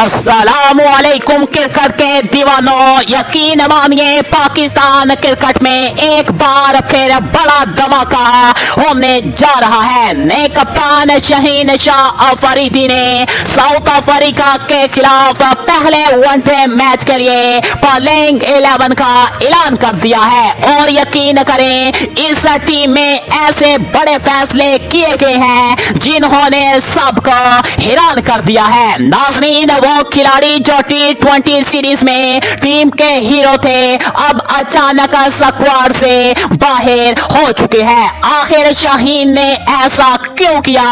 अस्सलामुअलैकुम क्रिकेट के दीवानों, यकीन मानिए पाकिस्तान क्रिकेट में एक बार फिर बड़ा धमाका होने जा रहा है। नए कप्तान शाहीन शाह अफरीदी ने साउथ अफ्रीका के खिलाफ पहले वनडे मैच के लिए प्लेइंग 11 का ऐलान कर दिया है और यकीन करें इस टीम में ऐसे बड़े फैसले किए गए हैं जिन्होंने सबको हैरान कर दिया है। नाज़रीन, वो खिलाड़ी जो T20 सीरीज में टीम के हीरो थे अब अचानक स्क्वाड से बाहर हो चुके हैं। आखिर शाहीन ने ऐसा क्यों किया,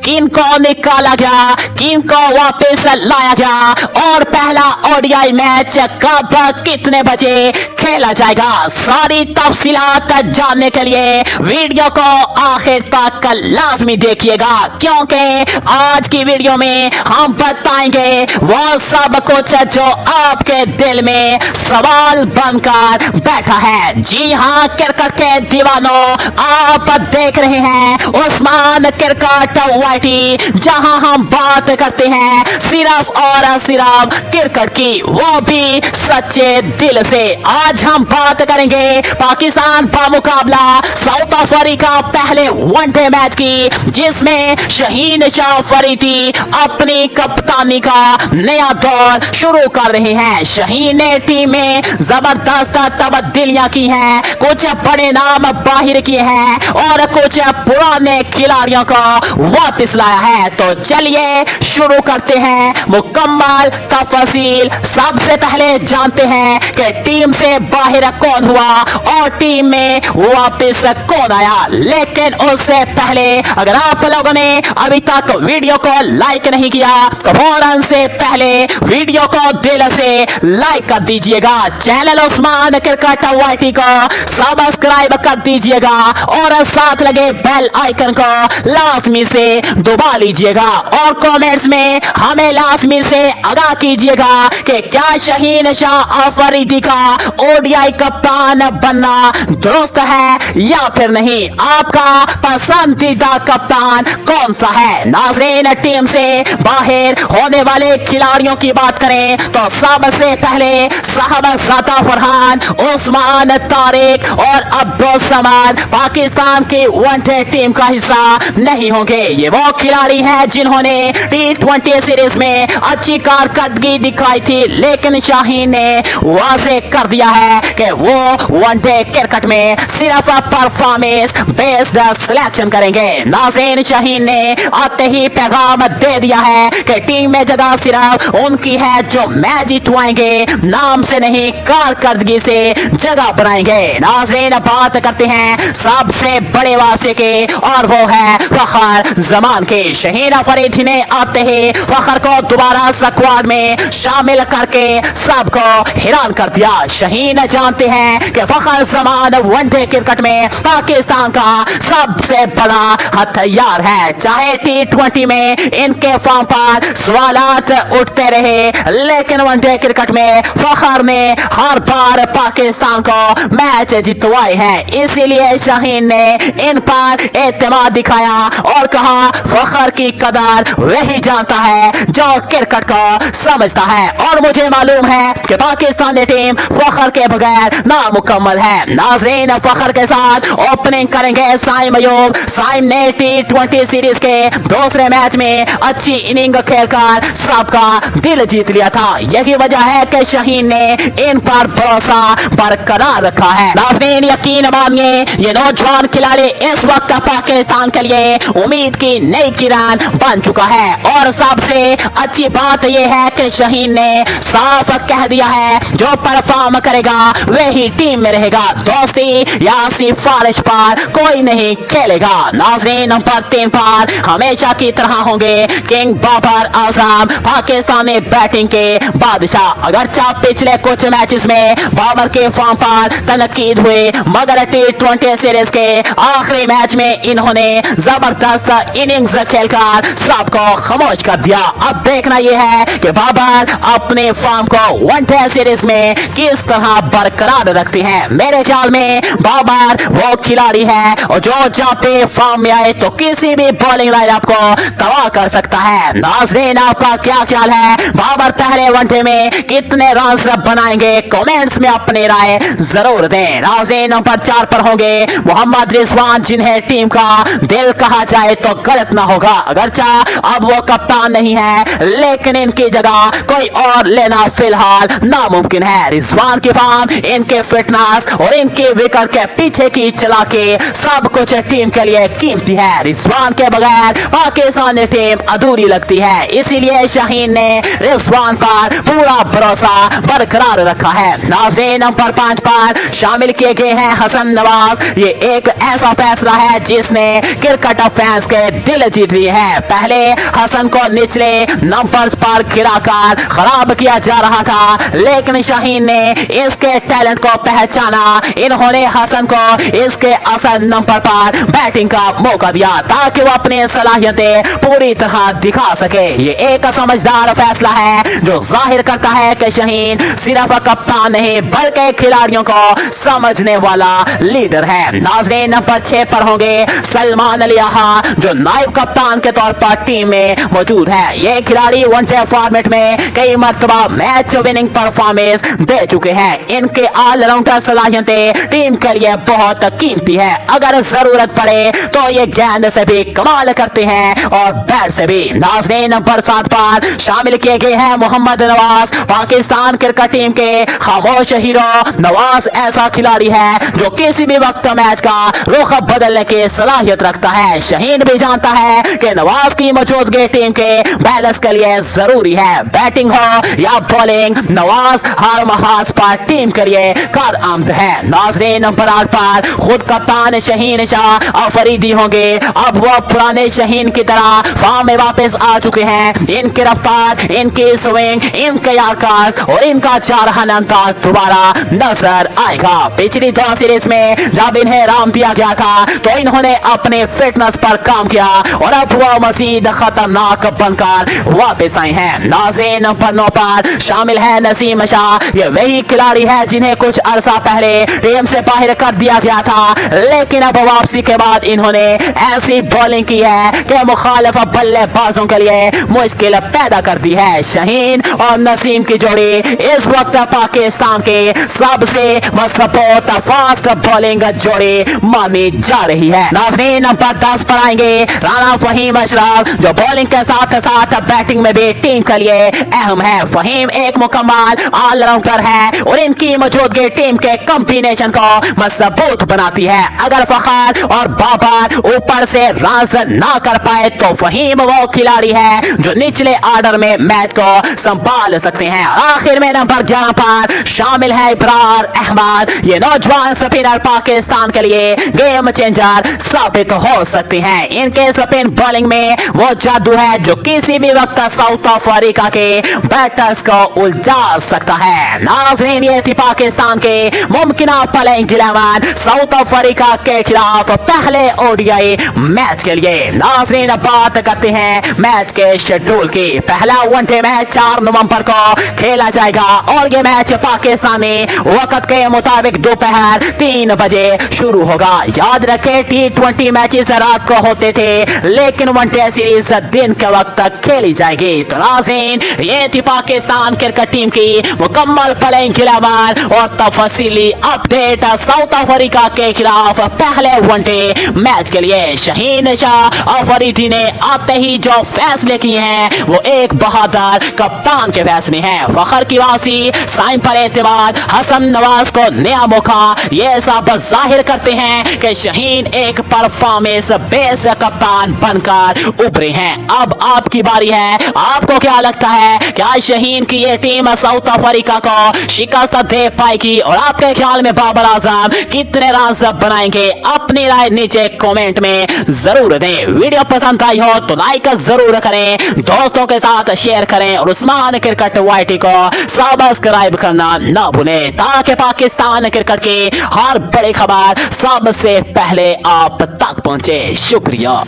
किनको निकाला गया, किनको वापस लाया गया और पहला ओडीआई मैच कब कितने बजे खेला जाएगा, सारी तफसीलात जानने के लिए वीडियो को आखिर तक लाजमी देखिएगा, क्योंकि आज की वीडियो में हम बताएंगे वो सब कुछ जो आपके दिल में सवाल बनकर बैठा है। जी हाँ क्रिकेट के दीवानों, आप देख रहे हैं उस्मान क्रिकेट वाइटी, जहां हम बात करते हैं सिर्फ और सिर्फ क्रिकेट की, वो भी सच्चे दिल से। आज हम बात करेंगे पाकिस्तान का मुकाबला साउथ अफ्रीका पहले वनडे मैच की, जिसमें शाहीन शाह अफरीदी अपनी कप्तानी का नया दौर शुरू कर रहे हैं। शाहीन ने टीम में जबरदस्त तब्दीलियां की हैं, कुछ बड़े नाम बाहर किए हैं और कुछ पुराने खिलाड़ियों को वापस लाया है। तो चलिए शुरू करते हैं मुकम्मल तफसील। सबसे पहले जानते हैं कि टीम से बाहर कौन हुआ और टीम में वापस कौन आया। लेकिन उससे पहले अगर आप लोगों ने अभी तक वीडियो को लाइक नहीं किया तो फौरन से पहले वीडियो को दिल से लाइक कर दीजिएगा, चैनल उस्मान क्रिकेट वाइटी को सब्सक्राइब कर दीजिएगा और साथ लगे बेल आइकन को लाजमी से दबा लीजिएगा और कमेंट्स में हमें लाजमी से आगाह कीजिएगा कि क्या शाहीन शाह अफरीदी का ओडीआई कप्तान बनना दुरुस्त है या फिर नहीं। आपका पसंदीदा कप्तान कौन सा है। नाज़रीन, टीम से बाहर होने वाले खिलाड़ियों की बात करें तो सबसे पहले साहबजादा फरहान, उस्मान तारिक और अब्दुल समाद पाकिस्तान की वनडे टीम का हिस्सा नहीं होंगे। ये वो खिलाड़ी हैं जिन्होंने T20 सीरीज में अच्छी कारकर्दगी दिखाई थी, लेकिन शाहीन ने वाज़ेह कर दिया है कि वो वनडे क्रिकेट में सिर्फ परफॉर्मेंस बेस्ड सिलेक्शन करेंगे। नाज़रीन, शाहीन ने आते ही पैगाम दे दिया है कि टीम में जगह सिर्फ उनकी है जो मैच जितवाएंगे, नाम से नहीं कारकर्दगी से जगह बनाएंगे। नाज़रीन, बात करते हैं सबसे बड़े वापसी के और वो है फखर जमान के। शाहीन अफरीदी ने आते ही फखर को दोबारा स्क्वाड में शामिल करके सबको हैरान कर दिया। शाहीन जानते हैं कि फखर जमान वनडे क्रिकेट में पाकिस्तान का सबसे बड़ा हथियार है। चाहे T20 में इनके फॉर्म पर सवालात उठते रहे, लेकिन वनडे क्रिकेट में फखर ने हर बार पाकिस्तान को मैच जितवाए हैं। इसीलिए शाहीन ने इन पर एतमाद दिखाया और कहा फखर की कदर वही जानता है जो क्रिकेट को समझता है और मुझे मालूम है कि पाकिस्तानी टीम फखर के बगैर नामुकम्मल है। नाज़रीन, फखर के साथ ओपनिंग करेंगे साइम अयूब। साइम ने T20 सीरीज के दूसरे मैच में अच्छी इनिंग खेलकर सबका दिल जीत लिया था। यही वजह है कि शाहीन ने इन पर भरोसा बरकरार रखा है। नाज़रीन, यकीन मानिए ये नौजवान खिलाड़ी इस वक्त पाकिस्तान के लिए उम्मीद की नई किरण बन चुका है और सबसे अच्छी बात यह है कि शाहीन ने साफ कह दिया है जो परफॉर्म करेगा वही टीम में रहेगा, दोस्ती या सिफारिश पर कोई नहीं खेलेगा। नाज़रीन, नंबर 3 पर हमेशा की तरह होंगे किंग बाबर आजम, पाकिस्तानी बैटिंग के बादशाह। अगरचा पिछले कुछ मैचेस में बाबर के फॉर्म पर तनकीद हुए, मगर T20 सीरीज के आखिरी मैच में इन्होंने जबरदस्त इनिंग्स खेलकर सबको खामोश कर दिया। अब देखना यह है कि बाबर अपने फॉर्म को वनडे सीरीज में किस तरह बरकरार रखते हैं। मेरे ख्याल में बाबर वो खिलाड़ी है और जो जहाँ पे फॉर्म में आए तो किसी भी बॉलिंग लाइनअप को तबाह कर सकता है। नाज़रीन, आपका क्या ख्याल है? बाबर पहले वनडे में कितने रन बनाएंगे? कमेंट्स में अपनी राय जरूर दें। नाज़रीन, नंबर 4 पर होंगे मोहम्मद रिजवान, जिन्हें टीम का दिल कहा जाए तो गलत ना होगा। अगरचा अब वो कप्तान नहीं है, लेकिन इनकी जगह कोई और लेना फिलहाल नामुमकिन है। रिजवान की फॉर्म, इनके फिटनेस और इनके विकेट के पीछे की चलाकी सब कुछ टीम के लिए कीमती है। रिजवान के बगैर पाकिस्तानी टीम अधूरी लगती है, इसीलिए शाहीन ने रिजवान पर पूरा भरोसा बरकरार रखा है। नाज़रीन, नंबर 5 पर शामिल किए गए हैं हसन नवाज। ये एक ऐसा फैसला है जिसने क्रिकेट फैंस के दिल जीत लिए हैं। पहले हसन को निचले नंबर्स पर गिराकर खराब किया जा रहा था, लेकिन शाहीन ने इसके टैलेंट को पहचाना। इन्होंने हसन को इसके असल नंबर पर बैटिंग का मौका दिया ताकि वो अपनी सलाहियतें पूरी तरह दिखा सके। ये एक समझदार फैसला है जो जाहिर करता है कि शाहीन सिर्फ कप्तान नहीं बल्कि खिलाड़ियों को समझने वाला लीडर है। नाज़रीन, नंबर 6 पर होंगे सलमान अली आहा, जो नायब कप्तान के तौर पर टीम में मौजूद है। ये खिलाड़ी वनडे फॉर्मेट में कई मरतबा मैच विनिंग परफॉर्मेंस दे चुके हैं। इनके ऑलराउंडर सलाहियतें टीम के लिए बहुत कीमती है। अगर जरूरत पड़े तो ये गेंद से भी कमाल करते हैं और बैट से भी। नाज़रीन, नंबर 7 पर शामिल किए गए हैं मोहम्मद नवाज। पाकिस्तान क्रिकेट टीम के खामोश हीरो नवाज ऐसा खिलाड़ी है जो किसी भी वक्त मैच का रुख बदलने की सलाहियत रखता है। शाहीन भी जानता है कि नवाज की मौजूदगी टीम के बैलेंस के लिए जरूरी है। बैटिंग हो या बॉलिंग, नवाज हर महाज पर टीम के लिए कारआमद है। नाज़रीन, नंबर 8 पर खुद कप्तान शाहीन शाह अफरीदी होंगे। अब वो पुराने शाहीन की तरह फॉर्म में वापस आ चुके हैं। इनकी रफ्तार, इनकी स्विंग, इनके यार्कर्स और इनका 4 रन अंदाज दोबारा नजर आएगा। पिछली 2 सीरीज में जब इन्हें आराम दिया गया था तो इन्होंने अपने फिटनेस पर काम किया और अब वो मजीद खतरनाक बनकर वापस आए हैं। नाज़रीन, नंबर 9 पर शामिल है नसीम शाह। ये वही खिलाड़ी है जिन्हें कुछ अरसा पहले टीम से बाहर कर दिया गया था, लेकिन अब वापसी के बाद इन्होंने ऐसी बॉलिंग की है कि मुखालिफ बल्लेबाजों के लिए मुश्किल पैदा कर दी है। शाहीन और नसीम की जोड़ी इस वक्त पाकिस्तान के सबसे मजबूत फास्ट बॉलिंग जोड़ी मानी जा रही है। नाज़रीन, नंबर 10 पर आएंगे राना फहीम अशरफ, जो बॉलिंग के साथ साथ बैटिंग में भी टीम के लिए अहम है। फहीम एक मुकम्मल ऑलराउंडर है और इनकी मौजूदगी टीम के कॉम्बिनेशन को मजबूत बनाती है। अगर फखर और बाबर ऊपर से रन ना कर पाए तो फहीम वो खिलाड़ी है जो निचले ऑर्डर में मैच को संभाल सकते हैं। आखिर में नंबर 11 पर शामिल है इब्रार अहमद। ये नौजवान स्पिनर पाकिस्तान के लिए गेम चेंजर साबित हो सकते हैं। इनके स्पिन बॉलिंग में वो जादू है जो किसी भी वक्त साउथ अफ्रीका के बैटर्स को उलझा सकता है। नाज़रीन, ये थी पाकिस्तान के मुमकिना प्लेइंग 11 साउथ अफ्रीका के खिलाफ पहले ओडीआई मैच के लिए। नाज़रीन, बात करते हैं मैच के शेड्यूल की। पहला वनडे मैच 4 नवंबर को खेला जाएगा और ये मैच पाकिस्तानी वक्त के मुताबिक दोपहर 3 बजे शुरू होगा। याद रखें, T20 मैचेस रात को होते थे, लेकिन वनडे सीरीज दिन के वक्त तक खेली जाएगी। तो नाज़रीन, ये थी पाकिस्तान क्रिकेट टीम की मुकम्मल प्लेइंग 11 और तफसीली अपडेट साउथ अफ्रीका के खिलाफ पहले वनडे मैच के लिए। शाहीन शाह अफरीदी ने आते ही जो फैसले किए हैं वो एक बहादुर कप्तान के फैसले हैं। फखर की वापसी, साइन पर एतमाद, हसन नवाज को नया मौका, ये सब जाहिर करते हैं कि शाहीन एक परफॉर्मेंस बेस्ड कप्तान बनकर उभरे हैं। अब आपकी बारी है, आपको क्या लगता है, क्या शाहीन की ये टीम साउथ अफ्रीका को शिकस्त दे पाएगी और आपके ख्याल में बाबर आजम कितने रन बनाएंगे? अपनी राय नीचे कमेंट में जरूर दें। वीडियो पसंद आई हो तो लाइक जरूर करें, दोस्तों के साथ शेयर करें और उस्मान क्रिकेट YT को सब्सक्राइब करना ना भूलें ताकि पाकिस्तान क्रिकेट की हर बड़ी खबर सबसे पहले आप तक पहुंचे। शुक्रिया।